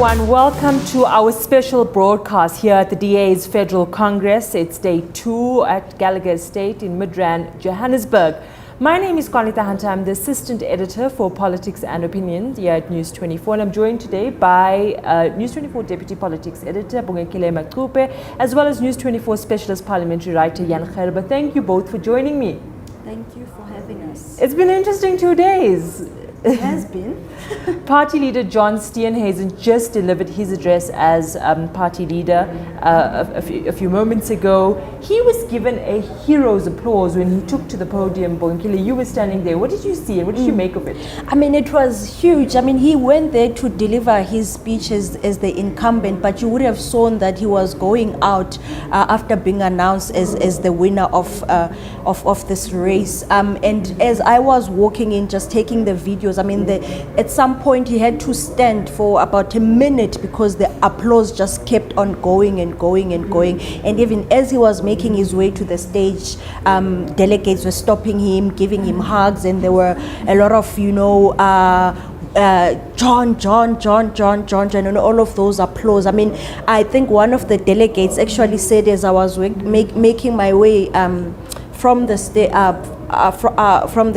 everyone. Welcome to our special broadcast here at the DA's Federal Congress. It's day 2 at Gallagher Estate in Midrand, Johannesburg. My name is Qaanitah. I'm the assistant editor for politics and opinion here at News24, and I'm joined today by News24 deputy politics editor Bongekile Maqhupe, as well as News24 specialist parliamentary writer Jan Gerber. Thank you both for joining me. Thank you for having us. It's been an interesting 2 days. It has been. Party leader John Steenhuisen just delivered his address as party leader a few moments ago. He was given a hero's applause when he took to the podium. Bongekile, you were standing there. What did you see and what did you make of it? I mean, it was huge. I mean, he went there to deliver his speech as the incumbent, but you would have seen that he was going out after being announced as the winner of this race. And as I was walking in, just taking the videos, I mean, at some point he had to stand for about a minute because the applause just kept on going and going and going. And even as he was making his way to the stage, delegates were stopping him, giving him hugs, and there were a lot of, John, and all of those applause. I mean, I think one of the delegates actually said, as I was making my way from the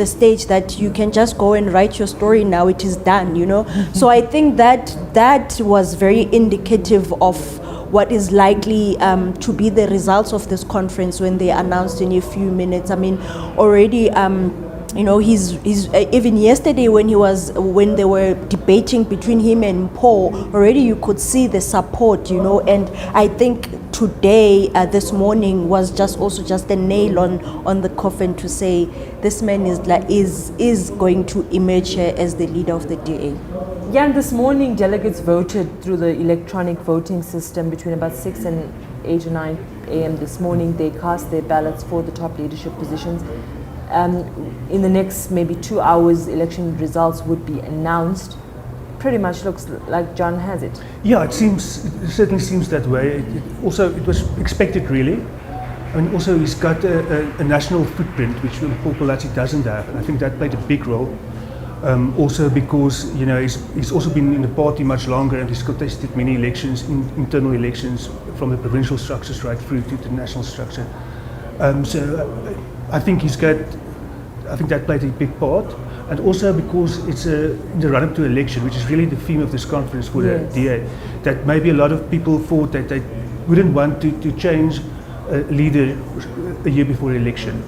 stage, that you can just go and write your story now, it is done, So I think that was very indicative of what is likely to be the results of this conference when they announced in a few minutes. I mean, already he's even yesterday when they were debating between him and Mpho, already you could see the support, and I think today, this morning was just a nail on the coffin to say this man is going to emerge here as the leader of the DA. Jan, this morning delegates voted through the electronic voting system between about 6 and 8 or 9 a.m. this morning. They cast their ballots for the top leadership positions. In the next maybe 2 hours, election results would be announced. Pretty much looks like John has it. Yeah, it certainly seems that way. It was expected, really. I mean, also he's got a national footprint, which Mpho Phalatse doesn't have, and I think that played a big role. Also because he's also been in the party much longer, and he's contested many elections, internal elections, from the provincial structures right through to the national structure. So I think that played a big part. And also because it's in the run-up to election, which is really the theme of this conference for the DA, that maybe a lot of people thought that they wouldn't want to change a leader a year before election.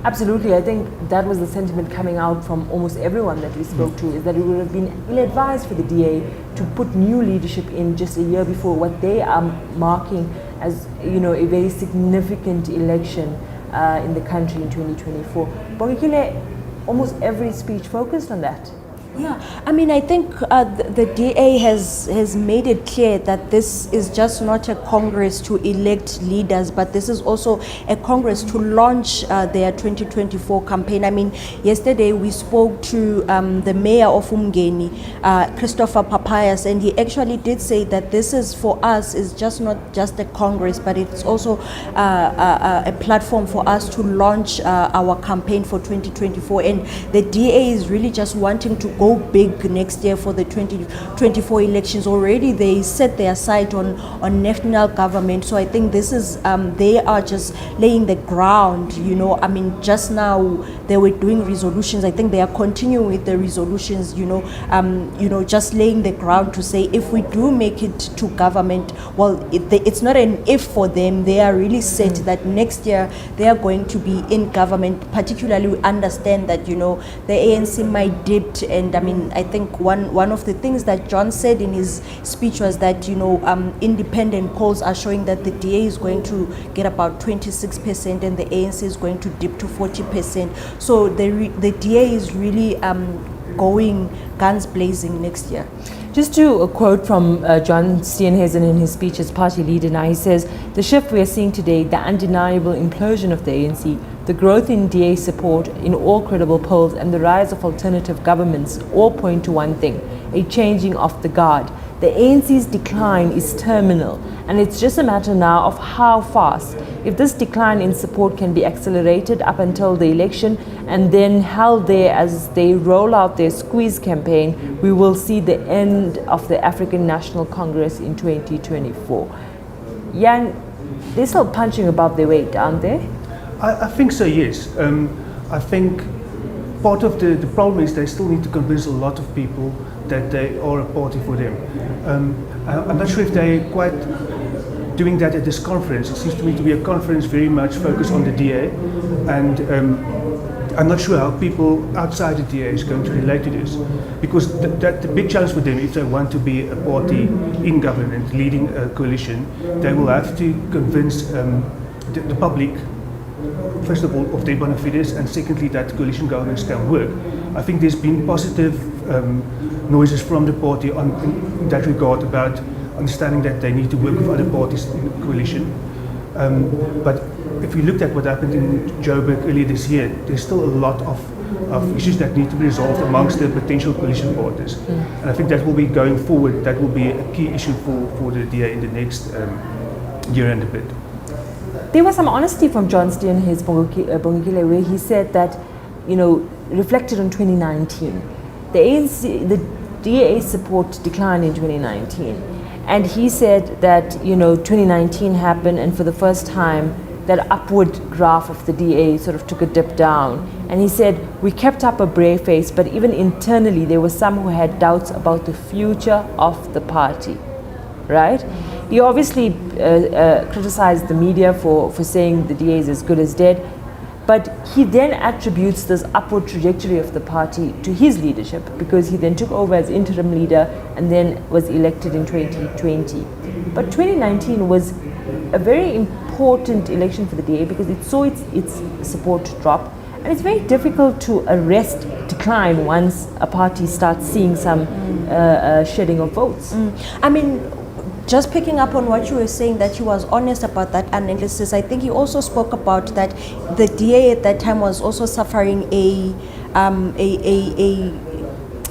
Absolutely. I think that was the sentiment coming out from almost everyone that we spoke to, is that it would have been ill-advised for the DA to put new leadership in just a year before what they are marking as a very significant election in the country in 2024. Bongekile, almost every speech focused on that. Yeah, I mean, I think the DA has made it clear that this is just not a Congress to elect leaders, but this is also a Congress to launch their 2024 campaign. I mean, yesterday we spoke to the mayor of Umgeni, Christopher Papayas, and he actually did say that this is, for us, is just not just a Congress, but it's also a platform for us to launch our campaign for 2024. And the DA is really just wanting to go big next year for the 2024 elections. Already they set their sight on national government, so I think this is they are just laying the ground. I mean, just now they were doing resolutions. I think they are continuing with the resolutions, just laying the ground to say, if we do make it to government, well, it's not an if for them. They are really set that next year they are going to be in government. Particularly, we understand that the ANC might dip, and I mean, I think one of the things that John said in his speech was that independent polls are showing that the DA is going to get about 26% and the ANC is going to dip to 40%. So the DA is really going guns blazing next year. Just to a quote from John Steenhuisen in his speech as party leader now, he says, "The shift we are seeing today, the undeniable implosion of the ANC, the growth in DA support in all credible polls, and the rise of alternative governments all point to one thing, a changing of the guard. The ANC's decline is terminal, and it's just a matter now of how fast. If this decline in support can be accelerated up until the election and then held there as they roll out their squeeze campaign, we will see the end of the African National Congress in 2024. Jan, they're still punching above their weight, aren't they? I think so, yes. I think part of the problem is they still need to convince a lot of people that they are a party for them. I'm not sure if they're quite doing that at this conference. It seems to me to be a conference very much focused on the DA, and I'm not sure how people outside the DA is going to relate to this, because the big challenge for them, if they want to be a party in government leading a coalition, they will have to convince the public, first of all, of their bona fides, and secondly, that coalition governments can work. I think there's been positive noises from the party in that regard about understanding that they need to work with other parties in the coalition. But if we looked at what happened in Joburg earlier this year, there's still a lot of issues that need to be resolved amongst the potential coalition parties. And I think that will be going forward, that will be a key issue for the DA in the next year and a bit. There was some honesty from John Steenhuisen where he said that, reflected on 2019, the DA support declined in 2019. And he said that, 2019 happened, and for the first time, that upward graph of the DA sort of took a dip down. And he said, we kept up a brave face, but even internally, there were some who had doubts about the future of the party, right? He obviously criticized the media for saying the DA is as good as dead, but he then attributes this upward trajectory of the party to his leadership, because he then took over as interim leader and then was elected in 2020. But 2019 was a very important election for the DA because it saw its support drop, and it's very difficult to arrest decline once a party starts seeing some shedding of votes. I mean, just picking up on what you were saying, that he was honest about that analysis, I think he also spoke about that the DA at that time was also suffering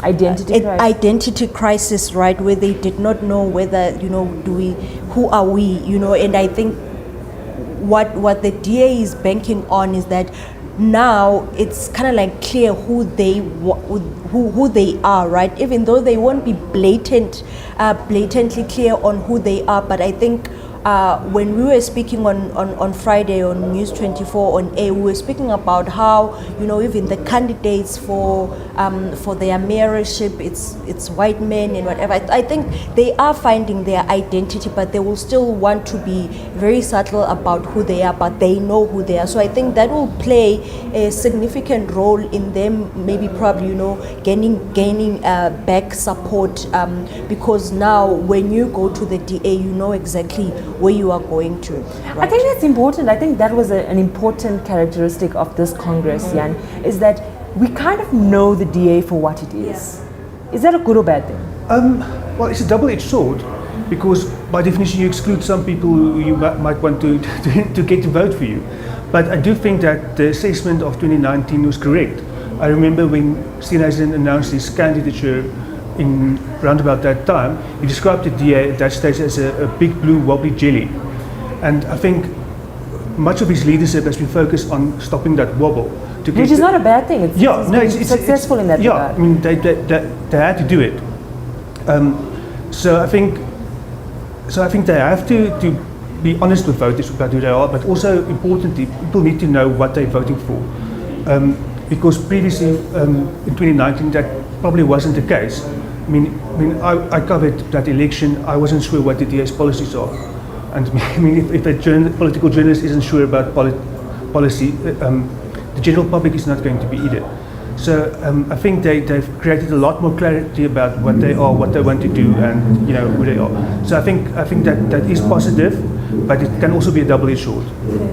identity crisis, right, where they did not know whether, who are we, and I think what the DA is banking on is that now it's kind of like clear who they are, right? Even though they won't be blatantly clear on who they are, but I think when we were speaking on Friday on News24 on air, we were speaking about how even the candidates for their mayorship, it's white men and whatever. I think they are finding their identity, but they will still want to be very subtle about who they are, but they know who they are. So I think that will play a significant role in them, maybe probably gaining back support, because now when you go to the DA, you know exactly where you are going to. Right? I think that's important. I think that was an important characteristic of this Congress, Jan, is that we kind of know the DA for what it is. Yeah. Is that a good or bad thing? Well, it's a double-edged sword, because by definition you exclude some people who you might want to get to vote for you. But I do think that the assessment of 2019 was correct. I remember when Steenhuisen announced his candidature in around about that time, he described the DA at that stage as a big blue wobbly jelly. And I think much of his leadership has been focused on stopping that wobble. Which is not a bad thing. It's successful in that regard. I mean, they had to do it. So I think they have to be honest with voters about who they are, but also importantly, people need to know what they're voting for. Because previously, in 2019, that probably wasn't the case. I mean, I covered that election. I wasn't sure what the DA's policies are, and I mean, if a political journalist isn't sure about policy, the general public is not going to be either. So I think they've created a lot more clarity about what they are, what they want to do, and who they are. So I think that is positive, but it can also be a double-edged sword.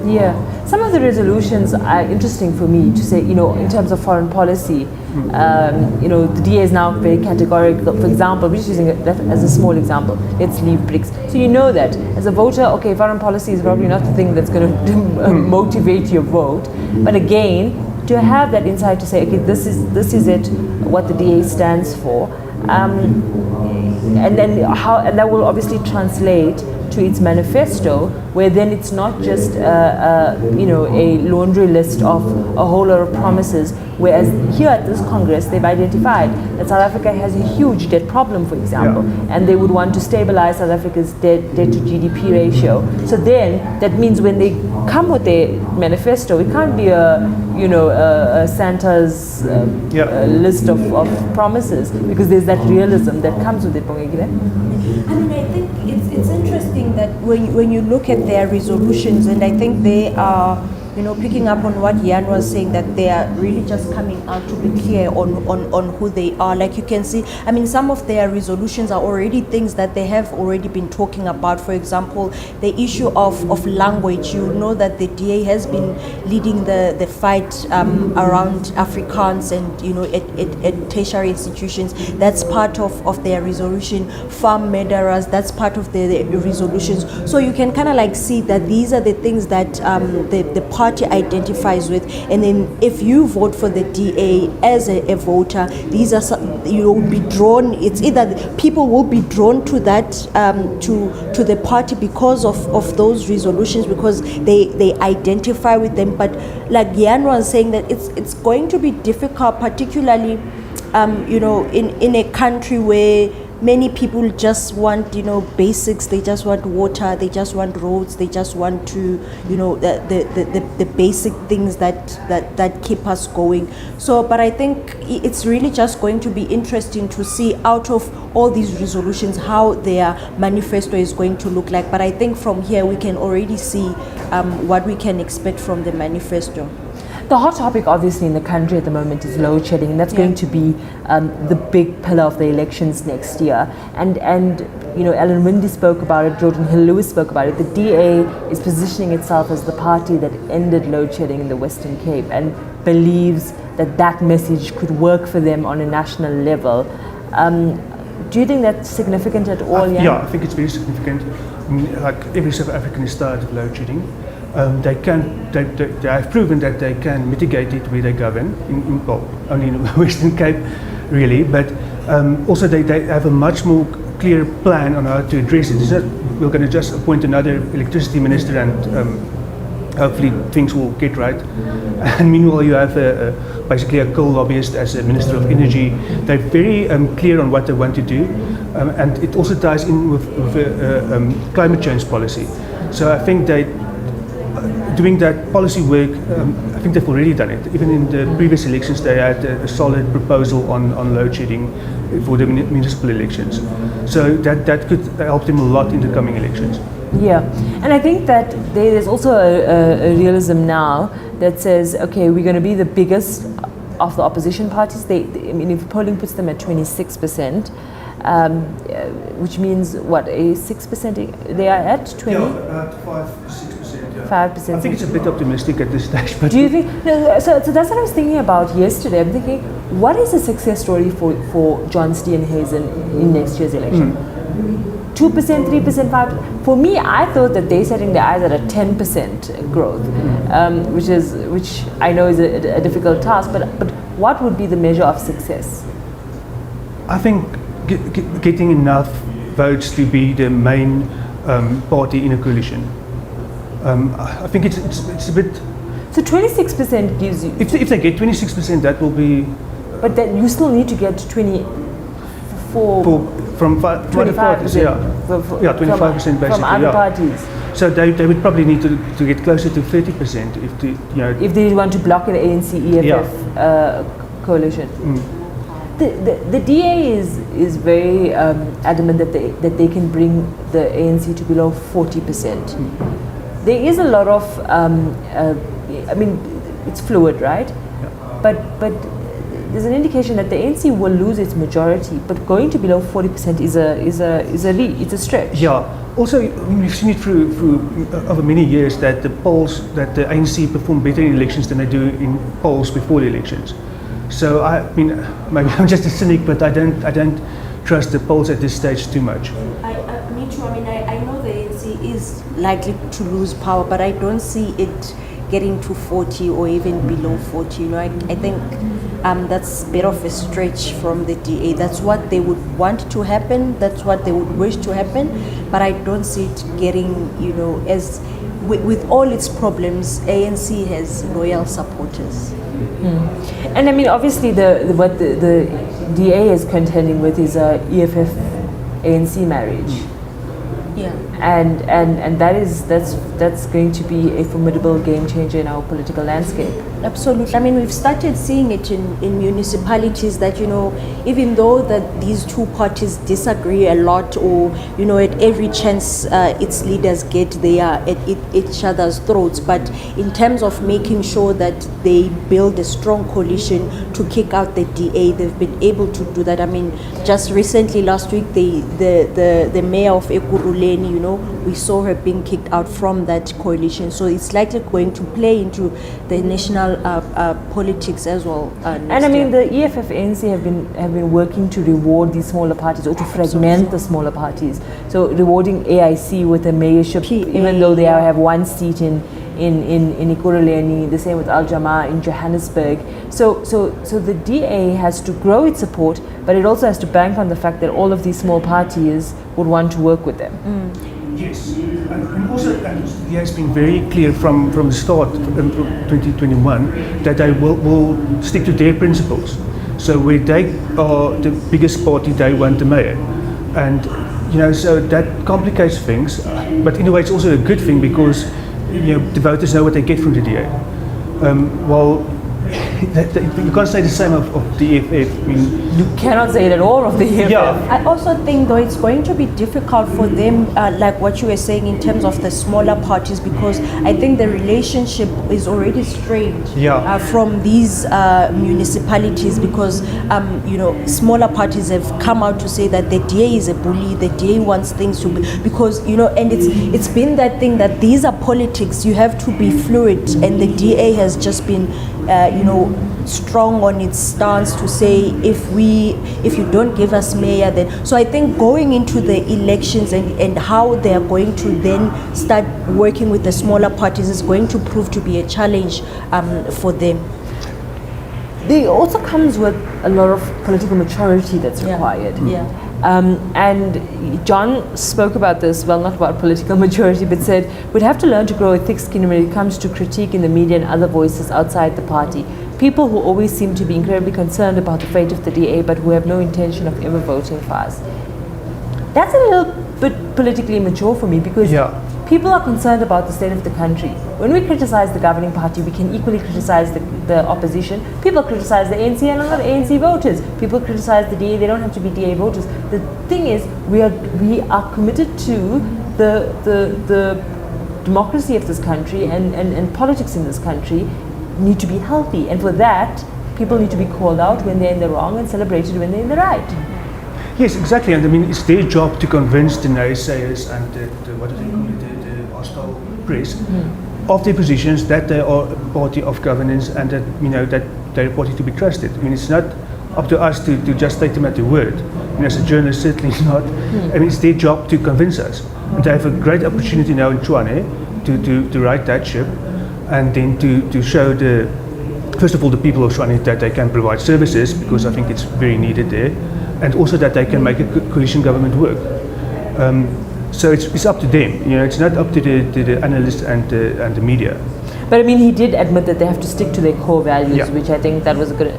Yeah, some of the resolutions are interesting for me to say. In terms of foreign policy, the DA is now very categorical. For example, we're just using it as a small example. Let's leave BRICS. So that as a voter, okay, foreign policy is probably not the thing that's going to motivate your vote. But again, to have that insight to say, okay, this is it, what the DA stands for, And then and that will obviously translate to its manifesto, where then it's not just a laundry list of a whole lot of promises. Whereas here at this Congress, they've identified that South Africa has a huge debt problem, for example, and they would want to stabilize South Africa's debt to GDP ratio. So then that means when they come with their manifesto, it can't be a Santa's list of promises, because there's that realism that comes with it. I mean, I think it's interesting that when you look at their resolutions, and I think they are, picking up on what Jan was saying, that they are really just coming out to be clear on who they are. Like you can see, I mean, some of their resolutions are already things that they have already been talking about. For example, the issue of language. You know that the DA has been leading the fight around Afrikaans and, at tertiary institutions. That's part of their resolution. Farm murderers, that's part of the resolutions. So you can kind of like see that these are the things that the party identifies with, and then if you vote for the DA as a voter, these are will be drawn. It's either people will be drawn to that to the party because of those resolutions, because they identify with them. But like Jan was saying, that it's going to be difficult, particularly in a country where many people just want, basics. They just want water. They just want roads. They just want to, the basic things that keep us going. So, but I think it's really just going to be interesting to see out of all these resolutions how their manifesto is going to look like. But I think from here we can already see what we can expect from the manifesto. The hot topic, obviously, in the country at the moment is load shedding, and that's going to be the big pillar of the elections next year. And Ellen Windey spoke about it, Jordan Hill-Lewis spoke about it. The DA is positioning itself as the party that ended load shedding in the Western Cape and believes that message could work for them on a national level. Do you think that's significant at all? Yeah, I think it's very significant. I mean, like every South African is tired of load shedding. They have proven that they can mitigate it where they govern, only in the Western Cape, really. But also they have a much more clear plan on how to address it. It's not, we're going to just appoint another electricity minister and hopefully things will get right. And meanwhile, you have basically a coal lobbyist as a Minister of Energy. They're very clear on what they want to do, and it also ties in with climate change policy. So I think doing that policy work, I think they've already done it. Even in the previous elections, they had a solid proposal on load shedding for the municipal elections. So that could help them a lot in the coming elections. Yeah, and I think that there's also a realism now that says, okay, we're going to be the biggest of the opposition parties. I mean, if polling puts them at 26%, which means what, a 6%? They are at 20? Yeah, about 5-6%. 5%. I think it's a bit optimistic at this stage. But do you think? No, so that's what I was thinking about yesterday. I'm thinking, what is a success story for John Steenhuisen in next year's election? 2%, 3%, 5%. For me, I thought that they're setting their eyes at a 10% growth, which I know is a difficult task. But what would be the measure of success? I think getting enough votes to be the main party in a coalition. I think it's a bit. So 26% gives you. If they get 26%, that will be. But then you still need to get to 24. From 25%. Yeah, 25% basically. From other parties. So they would probably need to get closer to 30% if they want to block an ANC EFF coalition. The DA is very adamant that they can bring the ANC to below 40%. There is a lot of, I mean, it's fluid, right? Yeah. But there's an indication that the ANC will lose its majority, but going to below 40% is a stretch. Yeah. Also, we've seen it through over many years that the ANC perform better in elections than they do in polls before the elections. So I mean, maybe I'm just a cynic, but I don't trust the polls at this stage too much. Me too. I mean, I know the ANC is likely to lose power, but I don't see it getting to 40 or even below 40. I think that's a bit of a stretch from the DA. That's what they would want to happen. That's what they would wish to happen. But I don't see it getting, as with all its problems, ANC has loyal supporters. And I mean, obviously, what the DA is contending with is a EFF ANC marriage. Yeah. And that's going to be a formidable game changer in our political landscape. Absolutely. I mean, we've started seeing it in municipalities that, even though that these two parties disagree a lot, or, at every chance its leaders get, they are at each other's throats. But in terms of making sure that they build a strong coalition to kick out the DA, they've been able to do that. I mean, just recently, last week, the mayor of Ekurhuleni, we saw her being kicked out from that coalition. So it's likely going to play into the national politics as well. And I mean, the EFF ANC have been working to reward these smaller parties, or to fragment the smaller parties. So rewarding AIC with a mayorship, even though they have one seat in Ekurhuleni, the same with Al Jamaa in Johannesburg. So the DA has to grow its support, but it also has to bank on the fact that all of these small parties would want to work with them. Yes, and also the DA has been very clear from the start, 2021, that they will stick to their principles. So where they are the biggest party, they want the mayor. And, so that complicates things, but in a way it's also a good thing, because, the voters know what they get from the DA. You can't say the same of the EFF. I mean, you cannot say it at all of the EFF. Yeah. I also think, though, it's going to be difficult for them, like what you were saying, in terms of the smaller parties, because I think the relationship is already strained from these municipalities, because smaller parties have come out to say that the DA is a bully, the DA wants things to be, because and it's been that thing that these are politics, you have to be fluid, and the DA has just been strong on its stance to say, if you don't give us mayor, then. So I think going into the elections and how they are going to then start working with the smaller parties is going to prove to be a challenge for them. There also comes with a lot of political maturity that's required. And John spoke about this, well, not about political maturity, but said we'd have to learn to grow a thick skin when it comes to critique in the media and other voices outside the party. People who always seem to be incredibly concerned about the fate of the DA, but who have no intention of ever voting for us. That's a little bit politically immature for me, because people are concerned about the state of the country. When we criticize the governing party, we can equally criticize the opposition. People criticize the ANC and are not ANC voters. People criticize the DA, they don't have to be DA voters. The thing is, we are committed to the democracy of this country, and politics in this country need to be healthy. And for that, people need to be called out when they're in the wrong and celebrated when they're in the right. Yes, exactly. And I mean, it's their job to convince the naysayers and the hostile press of their positions that they are a party of governance, and that that they're a party to be trusted. I mean, it's not up to us to just take them at their word. I mean, as a journalist, certainly not. I mean, it's their job to convince us. And they have a great opportunity now in Tshwane to right that ship, and then to show first of all, the people of Tshwane that they can provide services, because I think it's very needed there, and also that they can make a coalition government work. So it's up to them. It's not up to the analysts and the media. But I mean, he did admit that they have to stick to their core values, which I think that was a good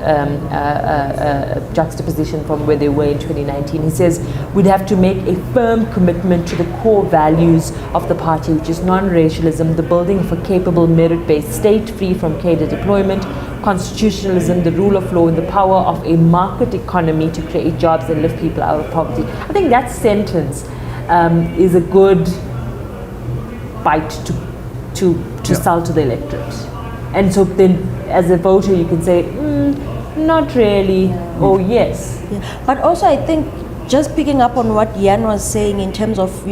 juxtaposition from where they were in 2019. He says we'd have to make a firm commitment to the core values of the party, which is non-racialism, the building of a capable, merit-based state free from cadre deployment, constitutionalism, the rule of law, and the power of a market economy to create jobs and lift people out of poverty. I think that sentence is a good bite to sell to the electorate. And so then as a voter you can say, not really, or yes. But also I think just picking up on what Jan was saying in terms of,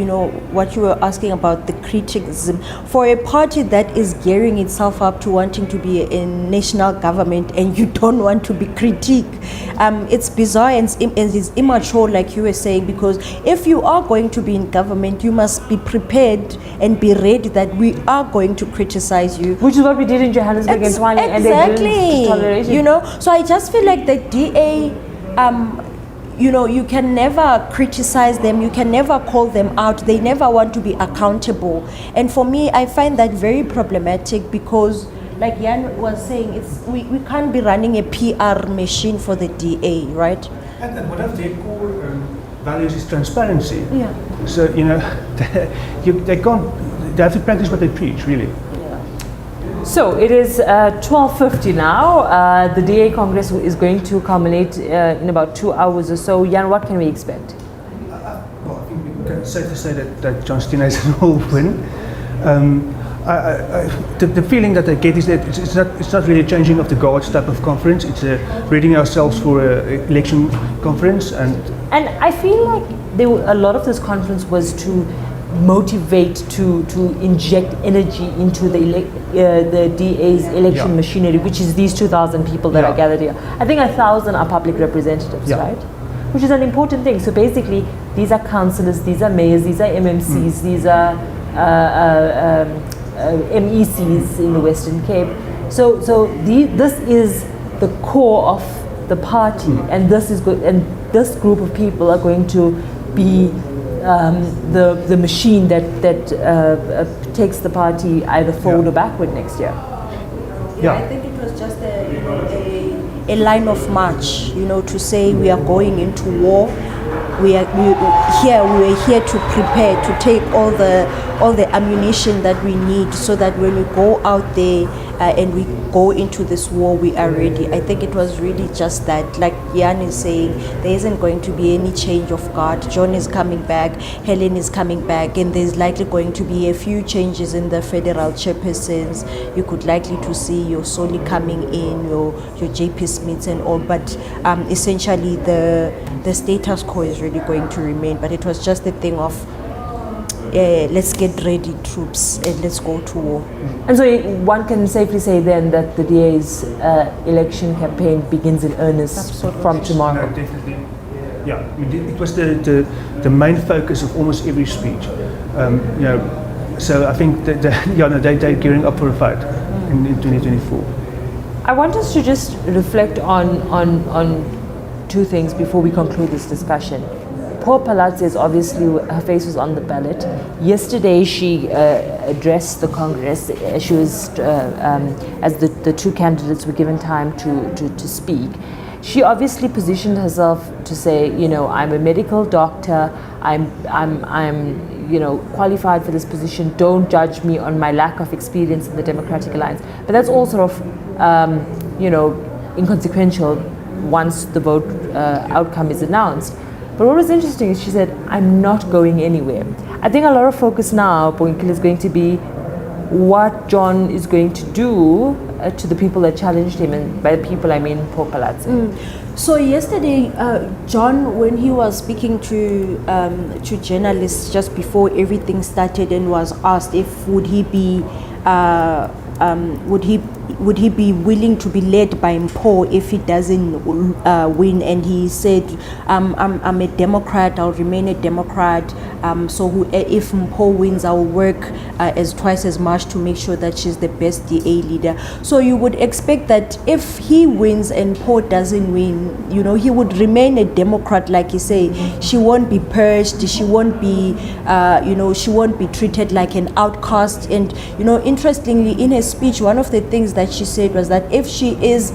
what you were asking about the criticism, for a party that is gearing itself up to wanting to be a national government and you don't want to be critiqued, it's bizarre and it's immature, like you were saying, because if you are going to be in government, you must be prepared and be ready that we are going to criticize you. Which is what we did in Johannesburg and Tshwane, and they didn't tolerate it. So I just feel like the DA, you can never criticize them, you can never call them out, they never want to be accountable. And for me, I find that very problematic because, like Jan was saying, we can't be running a PR machine for the DA, right? And one of their core values is transparency. Yeah. So, they have to practice what they preach, really. So it is 12:50 now. The DA Congress is going to culminate in about 2 hours or so. Jan, what can we expect? Well, I think it's safe to say that John Steenhuisen will win. The feeling that I get is that it's not really a changing of the guards type of conference. It's readying ourselves for an election conference. And I feel like a lot of this conference was to motivate, to inject energy into the DA's election machinery, which is these 2,000 people that are gathered here. I think 1,000 are public representatives, right? Which is an important thing. So basically, these are councillors, these are mayors, these are MMCs, these are MECs in the Western Cape. So this is the core of the party, and this is good. And this group of people are going to be the machine that takes the party either forward or backward next year. I think it was just a line of march, to say we are going into war. We are here to prepare, to take all the ammunition that we need, so that when we go out there and we go into this war, we are ready. I think it was really just that, like Jan is saying, there isn't going to be any change of guard. John is coming back, Helen is coming back, and there's likely going to be a few changes in the federal chairpersons. You could likely to see your Soli coming in, your JP Smiths and all, but essentially the status quo is really going to remain. But it was just the thing of let's get ready, troops, and let's go to war. And so one can safely say then that the DA's election campaign begins in earnest from tomorrow. No, definitely. Yeah, I mean, it was the main focus of almost every speech. So I think that they're gearing up for a fight in 2024. I want us to just reflect on two things before we conclude this discussion. Mpho Phalatse is obviously, her face was on the ballot. Yesterday she addressed the Congress. She was, as the two candidates were given time to speak, she obviously positioned herself to say, I'm a medical doctor, I'm qualified for this position, don't judge me on my lack of experience in the Democratic Alliance. But that's all sort of, inconsequential once the vote outcome is announced. But what was interesting is she said, I'm not going anywhere. I think a lot of focus now, Boinkile, is going to be what John is going to do to the people that challenged him, and by the people I mean Mpho Phalatse. So yesterday, John, when he was speaking to journalists just before everything started, and was asked if would he be willing to be led by Mpho if he doesn't win, and he said, I'm a Democrat, I'll remain a Democrat, so if Mpho wins, I'll work as twice as much to make sure that she's the best DA leader. So you would expect that if he wins and Mpho doesn't win, he would remain a Democrat, like he said. She won't be purged, she won't be she won't be treated like an outcast. And interestingly, in her speech, one of the things that she said was that if she is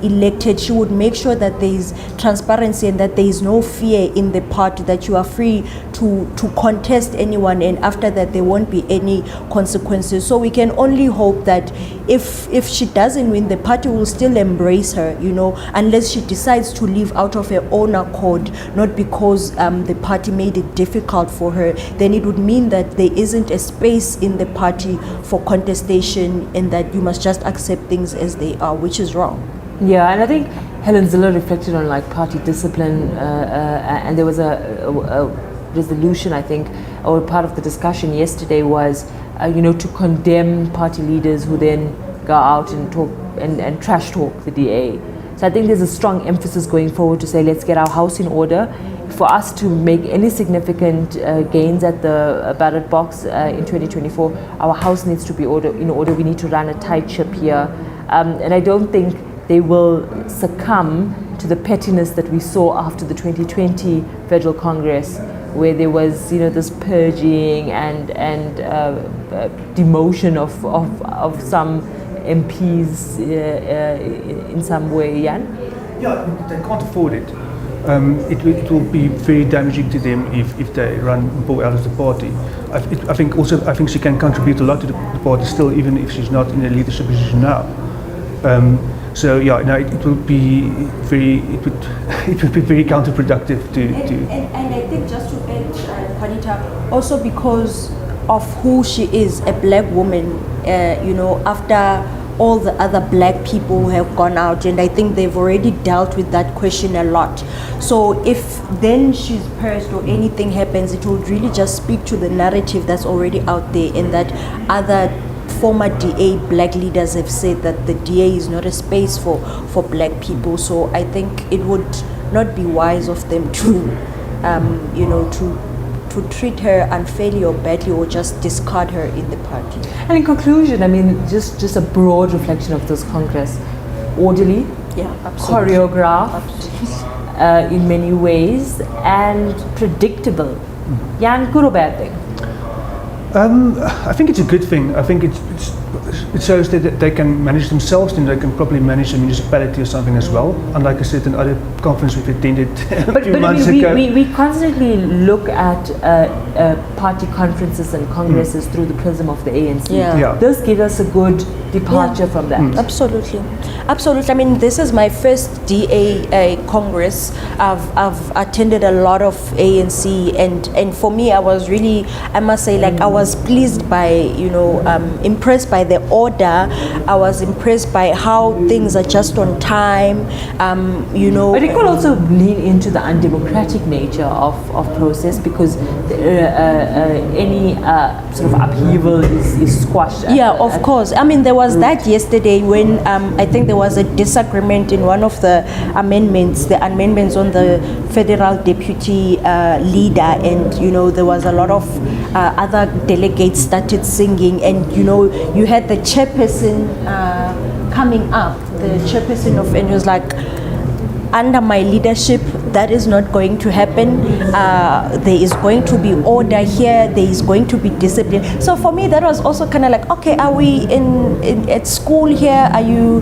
elected, she would make sure that there is transparency and that there is no fear in the party, that you are free to contest anyone, and after that there won't be any consequences. So we can only hope that if she doesn't win, the party will still embrace her, unless she decides to leave out of her own accord, not because the party made it difficult for her. Then it would mean that there isn't a space in the party for contestation, and that you must just accept things as they are, which is wrong. Yeah, and I think Helen Zille reflected on like party discipline, and there was a resolution, I think, or part of the discussion yesterday was, to condemn party leaders who then go out and talk and trash talk the DA. So I think there's a strong emphasis going forward to say, let's get our house in order. For us to make any significant gains at the ballot box in 2024, our house needs to be in order. We need to run a tight ship here. And I don't think they will succumb to the pettiness that we saw after the 2020 Federal Congress, where there was, this purging and demotion of some MPs in some way. Jan? Yeah, they can't afford it. It will be very damaging to them if they run Mpho out of the party. I think she can contribute a lot to the party still, even if she's not in a leadership position now. It would be very counterproductive to. And I think just to add, Qaanitah, also because of who she is, a black woman, after all the other black people who have gone out, and I think they've already dealt with that question a lot. So if then she's purged or anything happens, it would really just speak to the narrative that's already out there, and that other former DA black leaders have said that the DA is not a space for black people. So I think it would not be wise of them to treat her unfairly or badly, or just discard her in the party. And in conclusion, I mean, just a broad reflection of this Congress. Orderly, Absolutely. choreographed in many ways, and predictable. Jan, good or bad thing? I think it's a good thing. I think it shows that they can manage themselves, and they can probably manage a municipality or something as well. Unlike I said in other conference we've attended a few months ago. We constantly look at party conferences and congresses through the prism of the ANC. Yeah. This gives us a good departure from that. Absolutely. I mean, this is my first DA Congress. I've attended a lot of ANC, and for me, I was really, I must say, like, I was pleased by, impressed by the order. I was impressed by how things are just on time. But it could also lean into the undemocratic nature of process, because any sort of upheaval is squashed. Of course. I mean, there was that yesterday when I think there was a disagreement in one of the amendments on the federal deputy leader, and there was a lot of other delegates started singing, and you had the chairperson coming up, and he was like, under my leadership, that is not going to happen. There is going to be order here. There is going to be discipline. So for me, that was also kind of like, okay, are we at school here? Are you,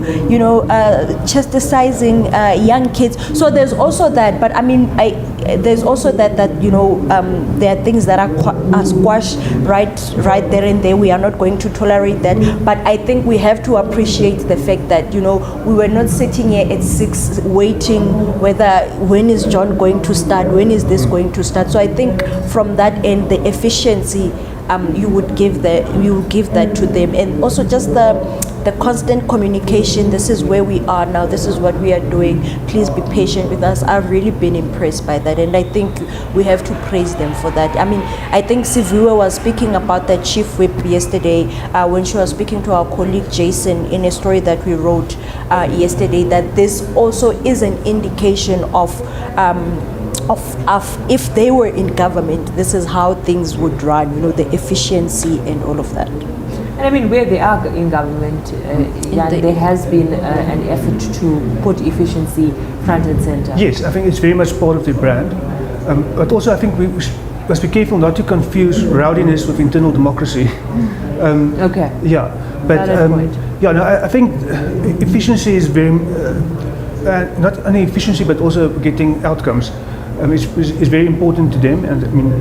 chastising young kids? So there's also that. But I mean, there's also that there are things that are squashed right there and there. We are not going to tolerate that. But I think we have to appreciate the fact that we were not sitting here at 6 waiting whether when is John going to start, when is this going to start. So I think from that end, the efficiency you would give that to them, and also just the constant communication. This is where we are now, this is what we are doing, please be patient with us. I've really been impressed by that, and I think we have to praise them for that. I mean, I think Siviwe was speaking about the chief whip yesterday when she was speaking to our colleague Jason in a story that we wrote yesterday, that this also is an indication of if they were in government, this is how things would run, the efficiency and all of that. And I mean, where they are in government, there has been an effort to put efficiency front and center. Yes, I think it's very much part of their brand. But also I think we must be careful not to confuse rowdiness with internal democracy. Okay. Yeah, but I think efficiency is very, not only efficiency but also getting outcomes. Is very important to them, and I mean,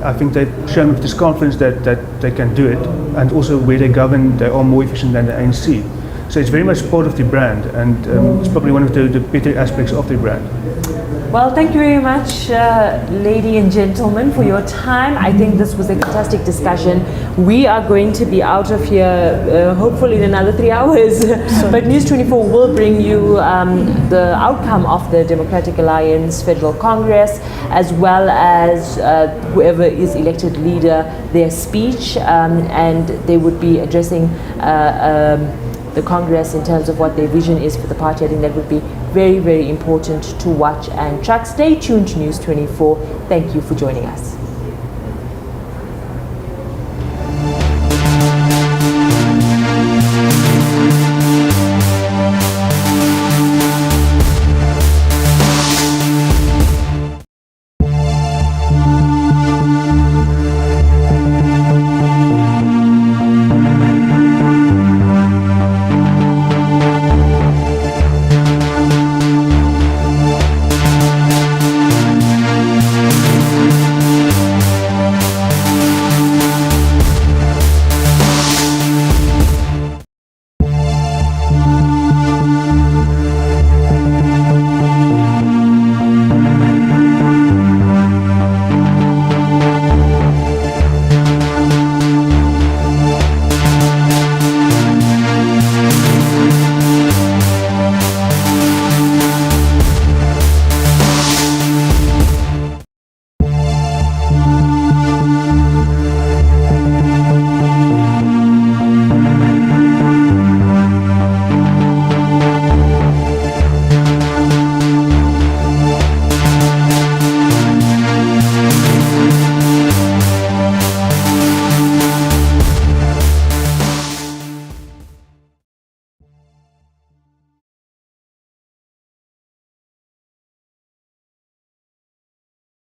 I think they've shown with this conference that they can do it, and also where they govern, they are more efficient than the ANC. So it's very much part of the brand, and it's probably one of the better aspects of the brand. Well, thank you very much, lady and gentlemen, for your time. I think this was a fantastic discussion. We are going to be out of here hopefully in another 3 hours. But News24 will bring you the outcome of the Democratic Alliance Federal Congress, as well as whoever is elected leader, their speech, and they would be addressing the Congress in terms of what their vision is for the party. I think that would be very, very important to watch and track. Stay tuned to News24. Thank you for joining us.